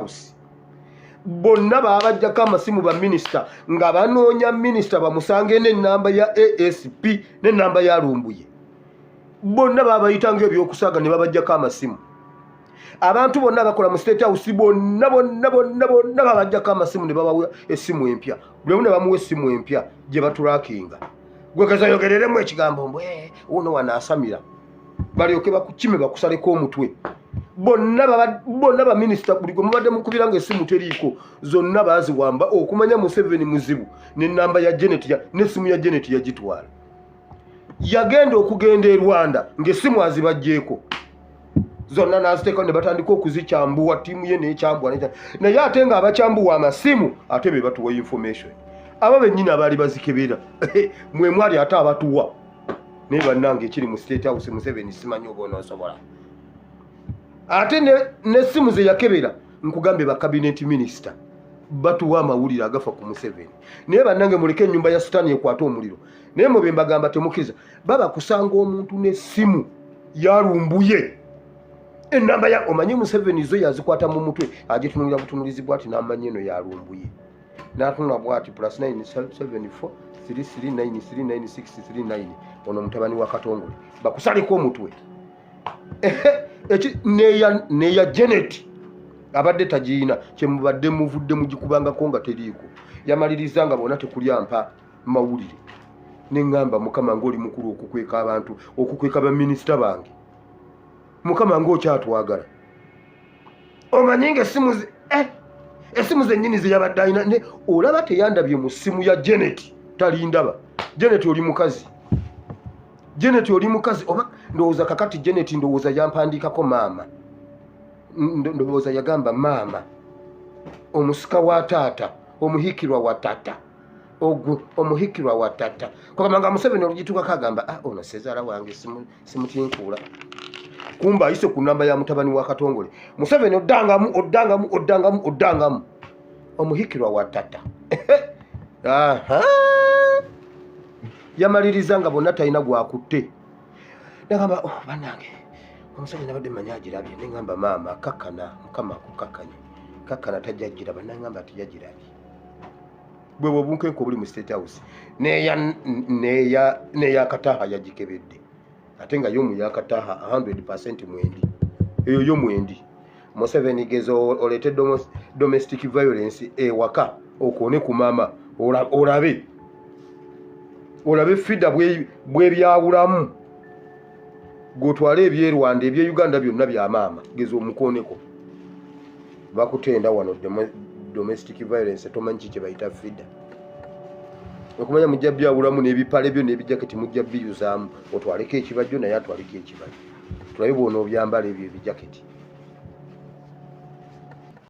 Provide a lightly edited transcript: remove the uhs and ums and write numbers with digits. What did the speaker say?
House bonna babajjako amasimu ba minisita nga banoonya minisita bamusange n'ennamba ya ASP n'ennamba ya Lumbuye bonna babayitanga ebyokusaaga ne babajjako amasimu abantu bonna bakola mu State House bonna babajjako amasimu ne babawa essimu empya buli omu ne bamuwa essimu empya gye batulakinga gwe keza yogereremu ekigambo mbwe uno wanaasamira balyoke bakukime bakusaleko omutwe bonna ba minisita buli gwe mubadde mukubira ng'essimu teriiko zonna baaziwamba okumanya Museveni muzibu n'ennamba ya Janet n'essimu ya Janet yagitwala yagenda okugenda e Rwanda ng'essimu azibajjeeko zonna n'aziteeka ne batandika okuzikyambuwa ttiimu ye n'ekyambuwa naye ate nga abakyambuwa amasimu ate be batuwa information abo bennyini abaali bazikebera mwe mwali ate abatuwa naye bannange ekiri mu State House Museveni simanyi oba onoosobola ate n'essimu ze yakebera nkugambe ba cabinet minister batuwa amawulire agafa ku Museveni naye bannange muleke ennyumba ya sitaani ekwata omuliro naye mube mbagamba temukiza baba kusanga omuntu n'essimu yalumbuye ennamba ya omanyi Museveni zo yazikwata mu mutwe agitunulira butunulizi bwati n'amanyi eno yalumbuye n'atunula bwati +974 33939639 ono mutabani wa Katongole bakusaliko omutwe neya Janet abadde tagiina kyemubadde muvudde mugikubangako nga teriiko yamaliriza nga bona tekulyampa mawulire neŋŋamba mukama ng'oli mukulu okukweka abantu okukweka baminisita bange mukama ng'okyatwagala omanyi ng'essimu zennyini ze yabadde alina olaba teyandabye mu ssimu ya Janet talindaba Janet oli mukazi oba ndowooza kakati Janet ndowooza yampandiikako maama ndowooza yagamba maama omusika wa taata omuhikirwa wa tata omuhikirwa wa tata kwagamba Museveni olugituukako agamba ono sezaala wange simutinkuula kumba ayise ku nnamba ya mutabani wa Katongole Museveni oddangamu omuhikirwa wa tata yamaliriza nga bonna talina gwakutte nagamba bannange Museveni abadde manya agirabye neŋŋamba maama kakkana mukama akukakkanye kakkana tajjagiraba naŋŋamba tiyagirabye bwe obunkenke obuli mu State House neya Kataha yagikebedde ate nga yomu ya Kataha 100% mwendi eyo yo mwendi Museveni gezo olete domestic violence ewaka okone ku maama olabe fida bwe byawulamu gotwale ebye Rwanda ebye Uganda byonna bya maama gezo omukoneko bakutenda wano domestic violence tomanyi kye bayita fida okumanya mujja byawulamu n'ebipale byo n'ebijaketi mujja biyuzaamu otwaleko ekibajjo naye atwaleko ekibajjo tulabe bwona obyambala ebyo ebijaketi